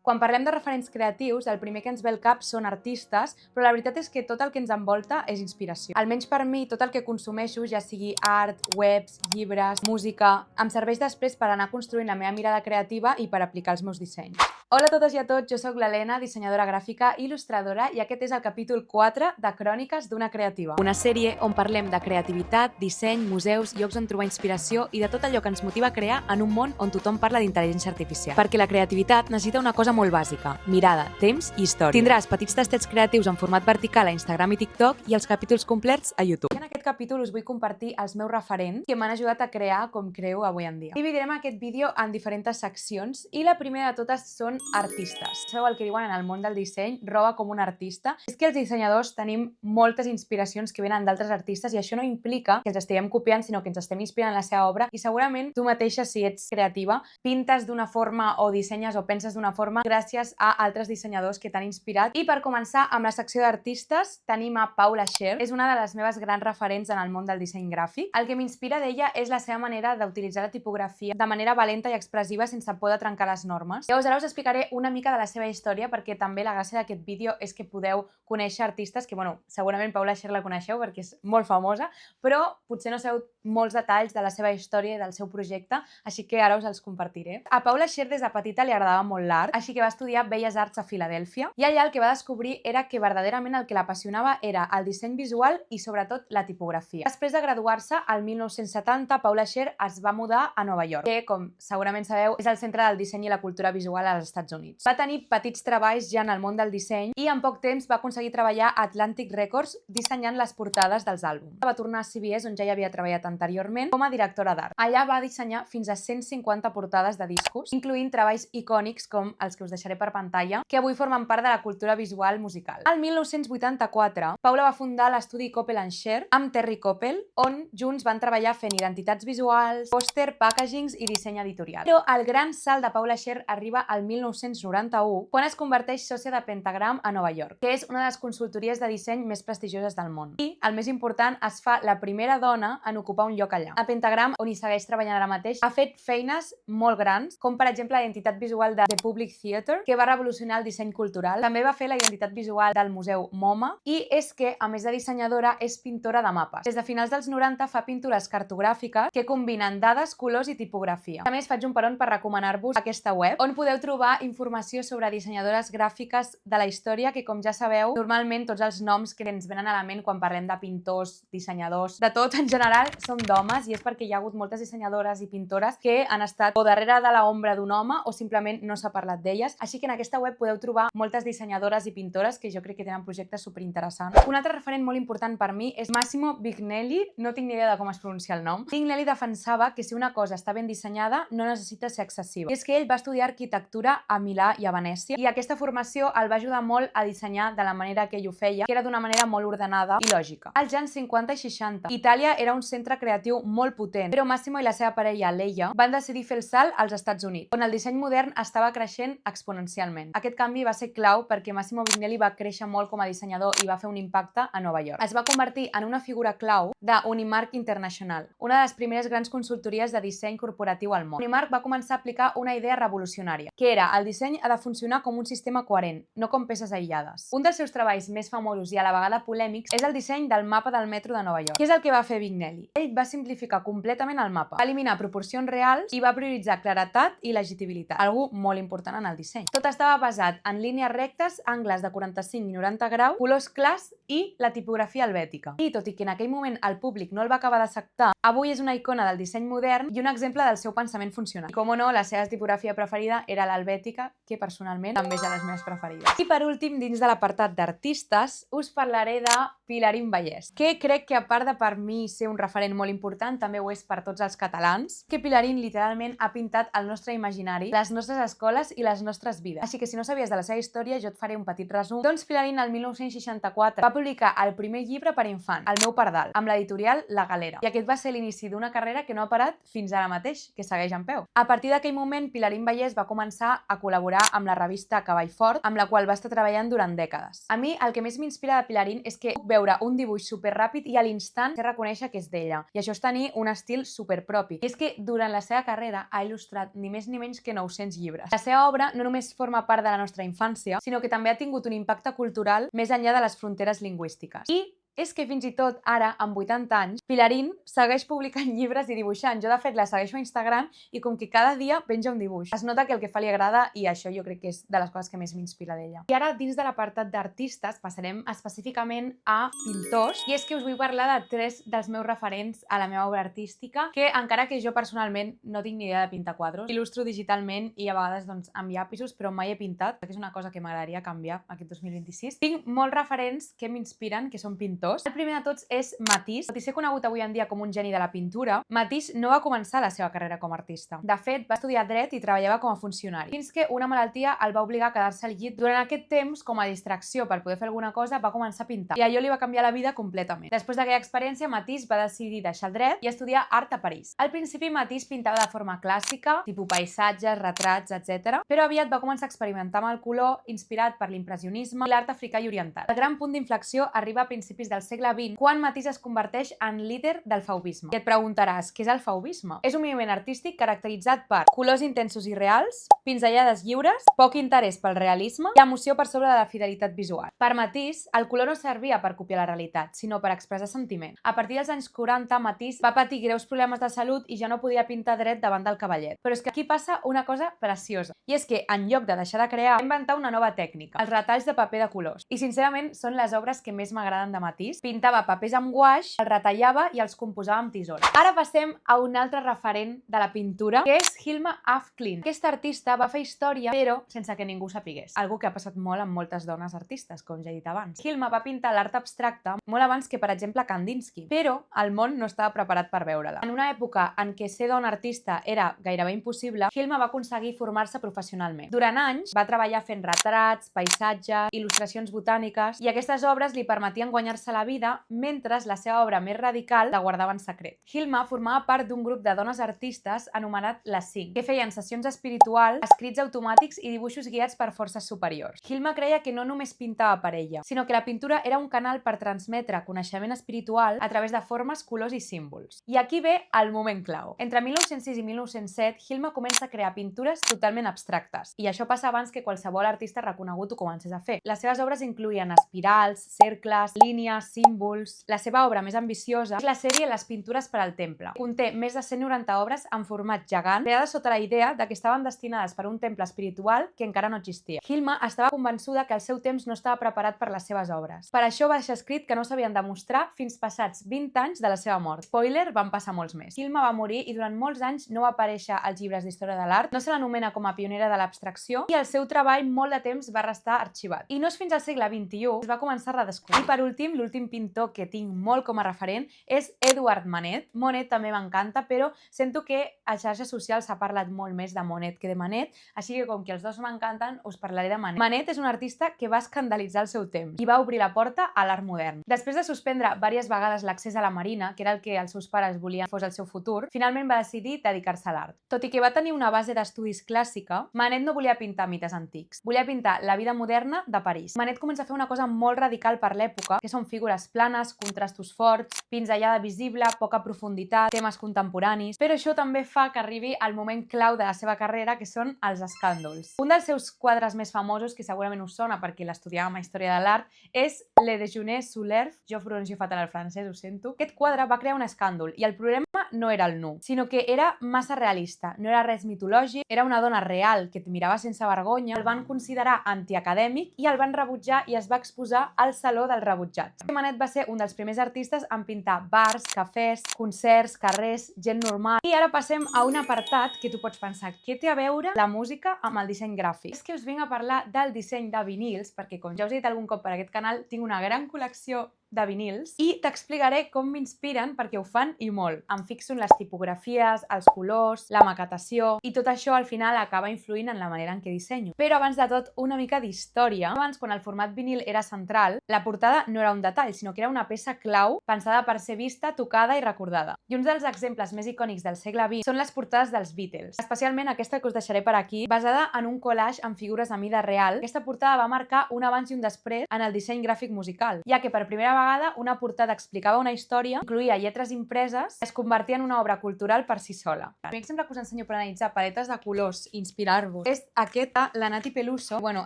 Quan parlem de referents creatius, el primer que ens ve al cap són artistes, però la veritat és que tot el que ens envolta és inspiració. Almenys per mi, tot el que consumeixo, ja sigui art, webs, llibres, música, em serveix després per anar construint la meva mirada creativa i per aplicar els meus dissenys. Hola a totes i a tots, jo sóc l'Helena, dissenyadora gràfica, il·lustradora, i aquest és el capítol 4 de Cròniques d'una creativa. Una sèrie on parlem de creativitat, disseny, museus, llocs on trobar inspiració i de tot allò que ens motiva a crear en un món on tothom parla d'intel·ligència artificial. Perquè la creativitat necessita una cosa molt bàsica: mirada, temps i història. Tindràs petits tastets creatius en format vertical a Instagram i TikTok i els capítols complets a YouTube. En aquest capítol us vull compartir els meus referents que m'han ajudat a crear com creo avui en dia. Dividirem aquest vídeo en diferents seccions i la primera de totes són artistes. Sabeu el que diuen en el món del disseny? Roba com un artista. És que els dissenyadors tenim moltes inspiracions que venen d'altres artistes i això no implica que els estiguem copiant, sinó que ens estem inspirant en la seva obra, i segurament tu mateixa, si ets creativa, pintes d'una forma o dissenyes o penses d'una forma gràcies a altres dissenyadors que t'han inspirat. I per començar amb la secció d'artistes tenim a Paula Scher. És una de les meves grans referents en el món del disseny gràfic. El que m'inspira d'ella és la seva manera d'utilitzar la tipografia de manera valenta i expressiva sense por de trencar les normes. Llavors ara us explicaré una mica de la seva història, perquè també la gràcia d'aquest vídeo és que podeu conèixer artistes que, segurament Paula Scher la coneixeu perquè és molt famosa, però potser no sabeu molts detalls de la seva història i del seu projecte, així que ara us els compartiré. A Paula Scher des de petita li agradava molt l'art, així que va estudiar Belles Arts a Filadèlfia, i allà el que va descobrir era que verdaderament el que l'apassionava era el disseny visual i sobretot la tipografia. Després de graduar-se, al 1970, Paula Scher es va mudar a Nova York, que, com segurament sabeu, és el centre del disseny i la cultura visual als Estats Units. Va tenir petits treballs ja en el món del disseny i en poc temps va aconseguir treballar a Atlantic Records dissenyant les portades dels àlbums. Va tornar a CBS, on ja hi havia treballat anteriorment, com a directora d'art. Allà va dissenyar fins a 150 portades de discos, incloent treballs icònics com els que us deixaré per pantalla, que avui formen part de la cultura visual musical. El 1984, Paula va fundar l'estudi Koppel & Scher amb Terry Koppel, on junts van treballar fent identitats visuals, pòster, packagings i disseny editorial. Però el gran salt de Paula Scher arriba al 1991, quan es converteix sòcia de Pentagram a Nova York, que és una de les consultories de disseny més prestigioses del món. I, el més important, es fa la primera dona en ocupar un lloc allà. A Pentagram, on hi segueix treballant ara mateix, ha fet feines molt grans, com per exemple la identitat visual de The Public Theatre, que va revolucionar el disseny cultural. També va fer la identitat visual del Museu MoMA, i és que, a més de dissenyadora, és pintora de mapes. Des de finals dels 90 fa pintures cartogràfiques que combinen dades, colors i tipografia. A més, faig un peron per recomanar-vos aquesta web, on podeu trobar informació sobre dissenyadores gràfiques de la història, que, com ja sabeu, normalment tots els noms que ens venen a la ment quan parlem de pintors, dissenyadors, de tot en general, són d'homes, i és perquè hi ha hagut moltes dissenyadores i pintores que han estat o darrere de l'ombra d'un home o simplement no s'ha parlat d'elles. Així que en aquesta web podeu trobar moltes dissenyadores i pintores que jo crec que tenen projectes superinteressants. Un altre referent molt important per mi és Massimo Vignelli, no tinc ni idea de com es pronuncia el nom. Vignelli defensava que si una cosa està ben dissenyada no necessita ser excessiva. I és que ell va estudiar arquitectura a Milà i a Venècia, i aquesta formació el va ajudar molt a dissenyar de la manera que ell ho feia, que era d'una manera molt ordenada i lògica. Als anys 50 i 60, Itàlia era un centre creatiu molt potent, però Massimo i la seva parella, Leia, van decidir fer el salt als Estats Units, on el disseny modern estava creixent exponencialment. Aquest canvi va ser clau perquè Massimo Vignelli va créixer molt com a dissenyador i va fer un impacte a Nova York. Es va convertir en una figura clau de Unimark International, una de les primeres grans consultories de disseny corporatiu al món. Unimark va començar a aplicar una idea revolucionària, que era el disseny ha de funcionar com un sistema coherent, no com peces aïllades. Un dels seus treballs més famosos i a la vegada polèmics és el disseny del mapa del metro de Nova York. Què és el que va fer Vignelli? Ell va simplificar completament el mapa, va eliminar proporcions reals i va prioritzar claretat i legitibilitat, algo molt important en el disseny. Tot estava basat en línies rectes, angles de 45 i 90 graus, colors clars i la tipografia helvètica. I tot i que en aquell moment el públic no el va acabar d'acceptar, avui és una icona del disseny modern i un exemple del seu pensament funcional. I com no, la seva tipografia preferida era l'helvètica, que personalment també és de les meves preferides. I per últim, dins de l'apartat d'artistes, us parlaré de Pilarín Vallès, que crec que a part de per mi ser un referent molt important, també ho és per tots els catalans, que Pilarín literalment ha pintat el nostre imaginari, les nostres escoles i les nostres vides. Així que si no sabies de la seva història, jo et faré un petit resum. Doncs Pilarín, el 1964, va publicar el primer llibre per infant, El meu Peu per dalt, amb l'editorial La Galera. I aquest va ser l'inici d'una carrera que no ha parat fins ara mateix, que segueix en peu. A partir d'aquell moment, Pilarín Vallès va començar a col·laborar amb la revista Cavall Fort, amb la qual va estar treballant durant dècades. A mi, el que més m'inspira de Pilarín és que puc veure un dibuix superràpid i a l'instant sé reconèixer que és d'ella. I això és tenir un estil superpropi. I és que durant la seva carrera ha il·lustrat ni més ni menys que 900 llibres. La seva obra no només forma part de la nostra infància, sinó que també ha tingut un impacte cultural més enllà de les fronteres lingüístiques. I és que fins i tot ara, amb 80 anys, Pilarín segueix publicant llibres i dibuixant. Jo, de fet, la segueixo a Instagram i com que cada dia penja un dibuix. Es nota que el que fa li agrada i això jo crec que és de les coses que més m'inspira d'ella. I ara, dins de l'apartat d'artistes, passarem específicament a pintors. I és que us vull parlar de 3 dels meus referents a la meva obra artística, que encara que jo personalment no tinc ni idea de pintar quadros, il·lustro digitalment i a vegades doncs, amb llapisos, però mai he pintat, que és una cosa que m'agradaria canviar aquest 2026. Tinc molts referents que m'inspiren, que són pintors. El primer de tots és Matisse. Tot i ser conegut avui en dia com un geni de la pintura, Matisse no va començar la seva carrera com a artista. De fet, va estudiar dret i treballava com a funcionari, fins que una malaltia el va obligar a quedar-se al llit. Durant aquest temps, com a distracció per poder fer alguna cosa, va començar a pintar. I allò li va canviar la vida completament. Després d'aquella experiència, Matisse va decidir deixar el dret i estudiar art a París. Al principi, Matisse pintava de forma clàssica, tipus paisatges, retrats, etc. Però aviat va començar a experimentar amb el color, inspirat per l'impressionisme i l'art africà i oriental. El gran punt d'inflexió arriba a principis del segle XX, quan Matisse es converteix en líder del fauvisme. I et preguntaràs, què és el fauvisme? És un moviment artístic caracteritzat per colors intensos i reals, pinzellades lliures, poc interès pel realisme i emoció per sobre de la fidelitat visual. Per Matisse, el color no servia per copiar la realitat, sinó per expressar sentiment. A partir dels anys 40, Matisse va patir greus problemes de salut i ja no podia pintar dret davant del cavallet. Però és que aquí passa una cosa preciosa, i és que en lloc de deixar de crear, va inventar una nova tècnica, els retalls de paper de colors. I sincerament són les obres que més m'agraden de Matisse. Pintava papers amb guaix, els retallava i els composava amb tisores. Ara passem a un altre referent de la pintura, que és Hilma af Klint. Aquest artista va fer història, però sense que ningú sapigués. Algo que ha passat molt amb moltes dones artistes, com ja he dit abans. Hilma va pintar l'art abstracte molt abans que, per exemple, Kandinsky, però el món no estava preparat per veure-la. En una època en què ser dona artista era gairebé impossible, Hilma va aconseguir formar-se professionalment. Durant anys va treballar fent retrats, paisatges, il·lustracions botàniques, i aquestes obres li permetien guanyar-se la vida, mentre la seva obra més radical la guardava en secret. Hilma formava part d'un grup de dones artistes anomenat Les 5, que feien sessions espirituals, escrits automàtics i dibuixos guiats per forces superiors. Hilma creia que no només pintava per ella, sinó que la pintura era un canal per transmetre coneixement espiritual a través de formes, colors i símbols. I aquí ve el moment clau. Entre 1906 i 1907, Hilma comença a crear pintures totalment abstractes, i això passa abans que qualsevol artista reconegut ho comencés a fer. Les seves obres incloïen espirals, cercles, línies, símbols. La seva obra més ambiciosa és la sèrie Les pintures per al temple. Conté més de 190 obres en format gegant, creades sota la idea de que estaven destinades per a un temple espiritual que encara no existia. Hilma estava convençuda que el seu temps no estava preparat per les seves obres. Per això va deixar escrit que no s'havien de mostrar fins passats 20 anys de la seva mort. Spoiler, van passar molts més. Hilma va morir i durant molts anys no va aparèixer als llibres d'història de l'art, no se l'anomena com a pionera de l'abstracció i el seu treball molt de temps va restar arxivat. I no és fins al segle XXI que es va començar a redescobrir. I per últim, l'últim pintor que tinc molt com a referent és Edouard Manet. Monet també m'encanta, però sento que a xarxes socials s'ha parlat molt més de Monet que de Manet, així que com que els dos m'encanten, us parlaré de Manet. Manet és un artista que va escandalitzar el seu temps i va obrir la porta a l'art modern. Després de suspendre diverses vegades l'accés a la Marina, que era el que els seus pares volien fos el seu futur, finalment va decidir dedicar-se a l'art. Tot i que va tenir una base d'estudis clàssica, Manet no volia pintar mites antics. Volia pintar la vida moderna de París. Manet comença a fer una cosa molt radical per l'època, que són figures planes, contrastos forts, pinzellada visible, poca profunditat, temes contemporanis, però això també fa que arribi al moment clau de la seva carrera, que són els escàndols. Un dels seus quadres més famosos, que segurament us sona perquè l'estudiàvem a Història de l'Art, és Le Déjeuner sous l'herbe. Jo pronuncio fatal el francès, ho sento. Aquest quadre va crear un escàndol i el problema no era el nu, sinó que era massa realista, no era res mitològic, era una dona real que et mirava sense vergonya, el van considerar antiacadèmic i el van rebutjar i es va exposar al Saló dels Rebutjats. Manet va ser un dels primers artistes en pintar bars, cafès, concerts, carrers, gent normal. I ara passem a un apartat que tu pots pensar, què té a veure la música amb el disseny gràfic? És que us vinc a parlar del disseny de vinils, perquè com ja us he dit algun cop per aquest canal, tinc una gran col·lecció de vinils i t'explicaré com m'inspiren perquè ho fan i molt. Em fixo en les tipografies, els colors, la maquetació i tot això al final acaba influint en la manera en què dissenyo. Però abans de tot, una mica d'història. Abans, quan el format vinil era central, la portada no era un detall, sinó que era una peça clau pensada per ser vista, tocada i recordada. I uns dels exemples més icònics del segle XX són les portades dels Beatles, especialment aquesta que us deixaré per aquí, basada en un collage amb figures a mida real. Aquesta portada va marcar un abans i un després en el disseny gràfic musical, ja que per primera vegada una portada explicava una història, incloïa lletres impreses i es convertia en una obra cultural per si sola. El primer exemple que us ensenyo per analitzar paletes de colors, inspirar-vos, és aquesta, la Nati Peluso. Bueno,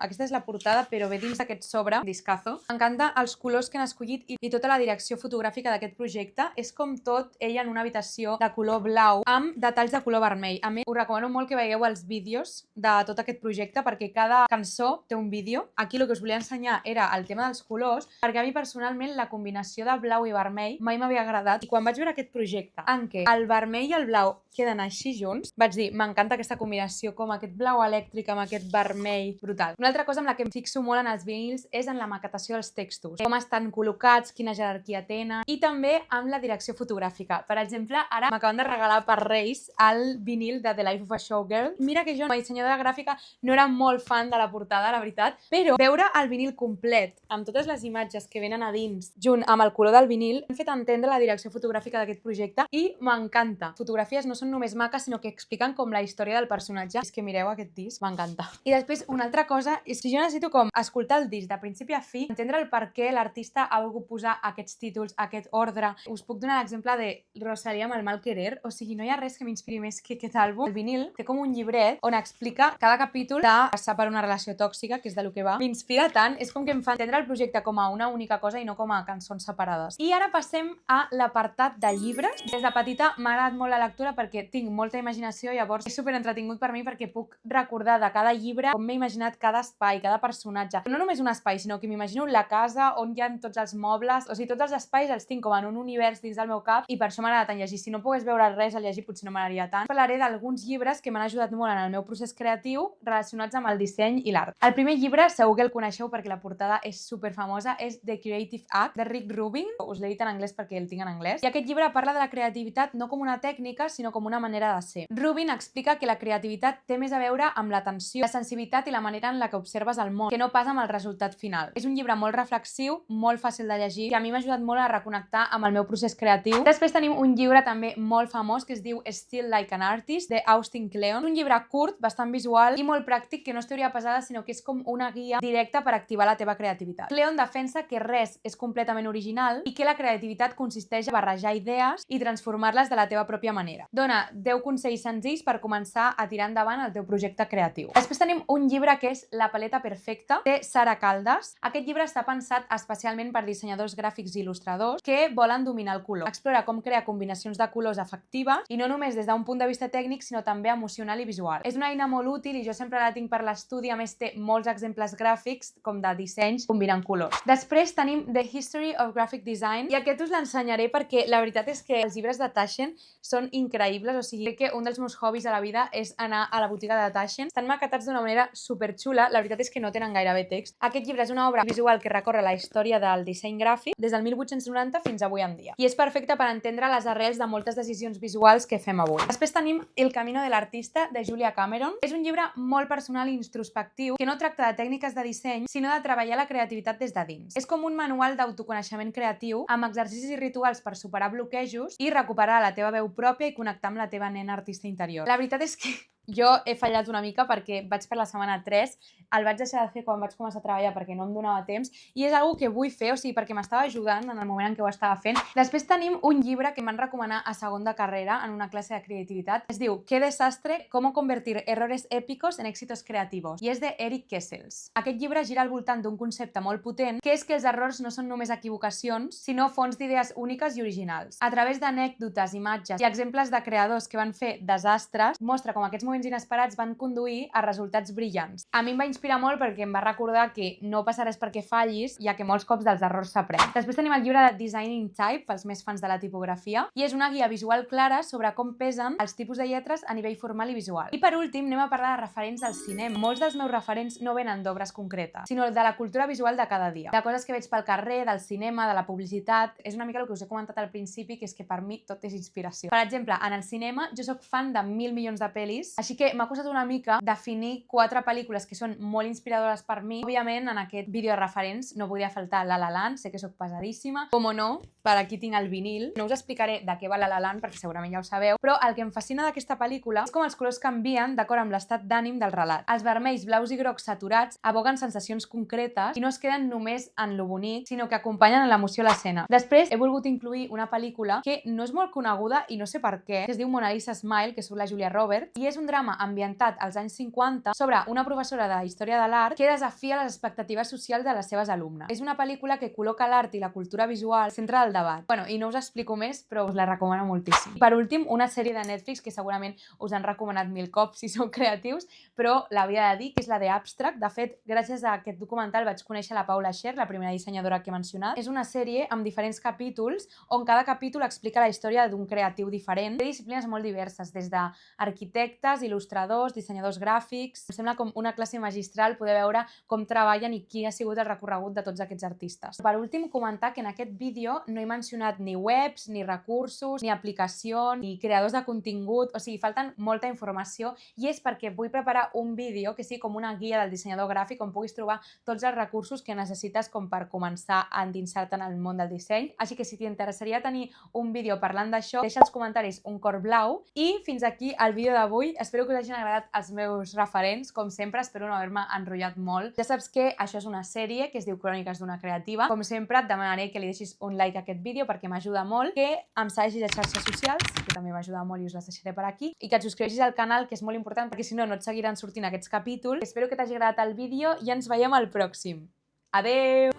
aquesta és la portada, però ve dins d'aquest sobre, discazo. M'encanta els colors que han escollit i tota la direcció fotogràfica d'aquest projecte. És com tot ella en una habitació de color blau amb detalls de color vermell. A mi us recomano molt que veieu els vídeos de tot aquest projecte perquè cada cançó té un vídeo. Aquí el que us volia ensenyar era el tema dels colors, perquè a mi personalment la combinació de blau i vermell mai m'havia agradat, i quan vaig veure aquest projecte en què el vermell i el blau queden així junts, vaig dir, m'encanta aquesta combinació, com aquest blau elèctric amb aquest vermell brutal. Una altra cosa amb la que em fixo molt en els vinils és en la maquetació dels textos, com estan col·locats, quina jerarquia tenen, i també amb la direcció fotogràfica. Per exemple, ara m'acaben de regalar per Reis el vinil de The Life of a Showgirl. Mira que jo, com a dissenyadora gràfica, no era molt fan de la portada, la veritat, però veure el vinil complet, amb totes les imatges que venen a dins, junt amb el color del vinil, hem fet entendre la direcció fotogràfica d'aquest projecte i m'encanta. Fotografies no són només maques, sinó que expliquen com la història del personatge. És que mireu aquest disc, m'encanta. I després, una altra cosa, és que jo necessito com escoltar el disc de principi a fi, entendre el per què l'artista ha volgut posar aquests títols, aquest ordre. Us puc donar l'exemple de Rosalía amb el Mal Querer, o sigui, no hi ha res que m'inspiri més que aquest àlbum. El vinil té com un llibret on explica cada capítol de passar per una relació tòxica, que és de lo que va. M'inspira tant, és com que em fa entendre el projecte com a una única cosa i no com a cançons separades. I ara passem a l'apartat de llibres. Des de petita m'ha agradat molt la lectura perquè tinc molta imaginació, llavors és super entretingut per mi perquè puc recordar de cada llibre com m'he imaginat cada espai, cada personatge. No només un espai, sinó que m'imagino la casa on hi ha tots els mobles, o sigui, tots els espais els tinc com en un univers dins del meu cap i per això m'agrada tant llegir. Si no pogués veure res a llegir potser no m'agradaria tant. Parlaré d'alguns llibres que m'han ajudat molt en el meu procés creatiu relacionats amb el disseny i l'art. El primer llibre segur que el coneixeu perquè la portada és super famosa, és The Creative Act, de Rick Rubin. Us l'he dit en anglès perquè el tinc en anglès. I aquest llibre parla de la creativitat no com una tècnica, sinó com una manera de ser. Rubin explica que la creativitat té més a veure amb l'atenció, la sensibilitat i la manera en la que observes el món, que no pas amb el resultat final. És un llibre molt reflexiu, molt fàcil de llegir, i a mi m'ha ajudat molt a reconnectar amb el meu procés creatiu. Després tenim un llibre també molt famós que es diu Still Like an Artist, de Austin Kleon. Un llibre curt, bastant visual i molt pràctic, que no és teoria pesada, sinó que és com una guia directa per activar la teva creativitat. Kleon defensa que res és completament original i que la creativitat consisteix a barrejar idees i transformar-les de la teva pròpia manera. Dona 10 consells senzills per començar a tirar endavant el teu projecte creatiu. Després tenim un llibre que és La paleta perfecta, de Sara Caldas. Aquest llibre està pensat especialment per dissenyadors gràfics i il·lustradors que volen dominar el color. Explora com crear combinacions de colors efectives i no només des d'un punt de vista tècnic, sinó també emocional i visual. És una eina molt útil i jo sempre la tinc per l'estudi, a més té molts exemples gràfics com de dissenys combinant colors. Després tenim The History of Graphic Design i aquest us l'ensenyaré perquè la veritat és que els llibres de Taschen són increïbles, o sigui, crec que un dels meus hobbies a la vida és anar a la botiga de Taschen. Estan maquetats d'una manera superxula, la veritat és que no tenen gairebé text. Aquest llibre és una obra visual que recorre la història del disseny gràfic des del 1890 fins avui en dia. I és perfecte per entendre les arrels de moltes decisions visuals que fem avui. Després tenim El camino de l'artista, de Julia Cameron. És un llibre molt personal i introspectiu que no tracta de tècniques de disseny, sinó de treballar la creativitat des de dins. És com un manual d'autoconeixement creatiu amb exercicis i rituals per superar bloquejos i recuperar la teva veu pròpia i connectar amb la teva nena artista interior. La veritat és que jo he fallat una mica perquè vaig per la setmana 3, el vaig deixar de fer quan vaig començar a treballar perquè no em donava temps i és algo que vull fer, o sigui, perquè m'estava ajudant en el moment en què ho estava fent. Després tenim un llibre que em van recomanar a segon de carrera en una classe de creativitat. Es diu Qué desastre, cómo convertir errores épicos en éxitos creativos i és de Eric Kessels. Aquest llibre gira al voltant d'un concepte molt potent, que és que els errors no són només equivocacions, sinó fonts d'idees úniques i originals. A través d'anècdotes, imatges i exemples de creadors que van fer desastres, mostra com aquests moviments moments inesperats van conduir a resultats brillants. A mi em va inspirar molt perquè em va recordar que no passa res perquè fallis, ja que molts cops dels errors s'aprèn. Després tenim el llibre de Designing Type, pels més fans de la tipografia, i és una guia visual clara sobre com pesen els tipus de lletres a nivell formal i visual. I per últim anem a parlar de referents del cinema. Molts dels meus referents no venen d'obres concretes, sinó de la cultura visual de cada dia, de coses que veig pel carrer, del cinema, de la publicitat. És una mica el que us he comentat al principi, que és que per mi tot és inspiració. Per exemple, en el cinema jo sóc fan de 1.000 milions de pel·lis, així que m'ha costat una mica definir 4 pel·lícules que són molt inspiradores per mi. Òbviament, en aquest vídeo de referents no podia faltar La La Land, sé que sóc pesadíssima, com no, per aquí tinc el vinil. No us explicaré de què va La La Land, perquè segurament ja ho sabeu, però el que em fascina d'aquesta pel·lícula és com els colors canvien d'acord amb l'estat d'ànim del relat. Els vermells, blaus i grocs saturats evoguen sensacions concretes i no es queden només en lo bonic, sinó que acompanyen l'emoció a l'escena. Després he volgut incluir una pel·lícula que no és molt coneguda i no sé per què, que es diu Mona Lisa Smile, que surt la Julia Roberts, i és un drama ambientat als anys 50 sobre una professora de història de l'art que desafia les expectatives socials de les seves alumnes. És una pel·lícula que col·loca l'art i la cultura visual al centre del debat. Bueno, i no us explico més, però us la recomano moltíssim. I per últim, una sèrie de Netflix que segurament us han recomanat 1000 cops si sou creatius, però l'havia de dir, que és la de Abstract. De fet, gràcies a aquest documental vaig conèixer la Paula Scher, la primera dissenyadora que he mencionat. És una sèrie amb diferents capítols, on cada capítol explica la història d'un creatiu diferent. Té disciplines molt diverses, des d'arquitectes, il·lustradors, dissenyadors gràfics. Em sembla com una classe magistral poder veure com treballen i quin ha sigut el recorregut de tots aquests artistes. Per últim, comentar que en aquest vídeo no he mencionat ni webs, ni recursos, ni aplicacions, ni creadors de contingut, o sigui, falten molta informació, i és perquè vull preparar un vídeo que sigui com una guia del dissenyador gràfic on puguis trobar tots els recursos que necessites com per començar a endinsar-te en el món del disseny. Així que si t'interessaria tenir un vídeo parlant d'això, deixa als comentaris un cor blau. I fins aquí el vídeo d'avui. Espero que us hagin agradat els meus referents. Com sempre, espero no haver-me enrotllat molt. Ja saps que això és una sèrie que es diu Cròniques d'una creativa. Com sempre, et demanaré que li deixis un like a aquest vídeo perquè m'ajuda molt, que em segueixis a xarxes socials, que també m'ajuda molt i us les deixaré per aquí, i que et subscriveixis al canal, que és molt important, perquè si no, no et seguiran sortint aquests capítols. Espero que t'hagi agradat el vídeo i ens veiem al pròxim. Adeu!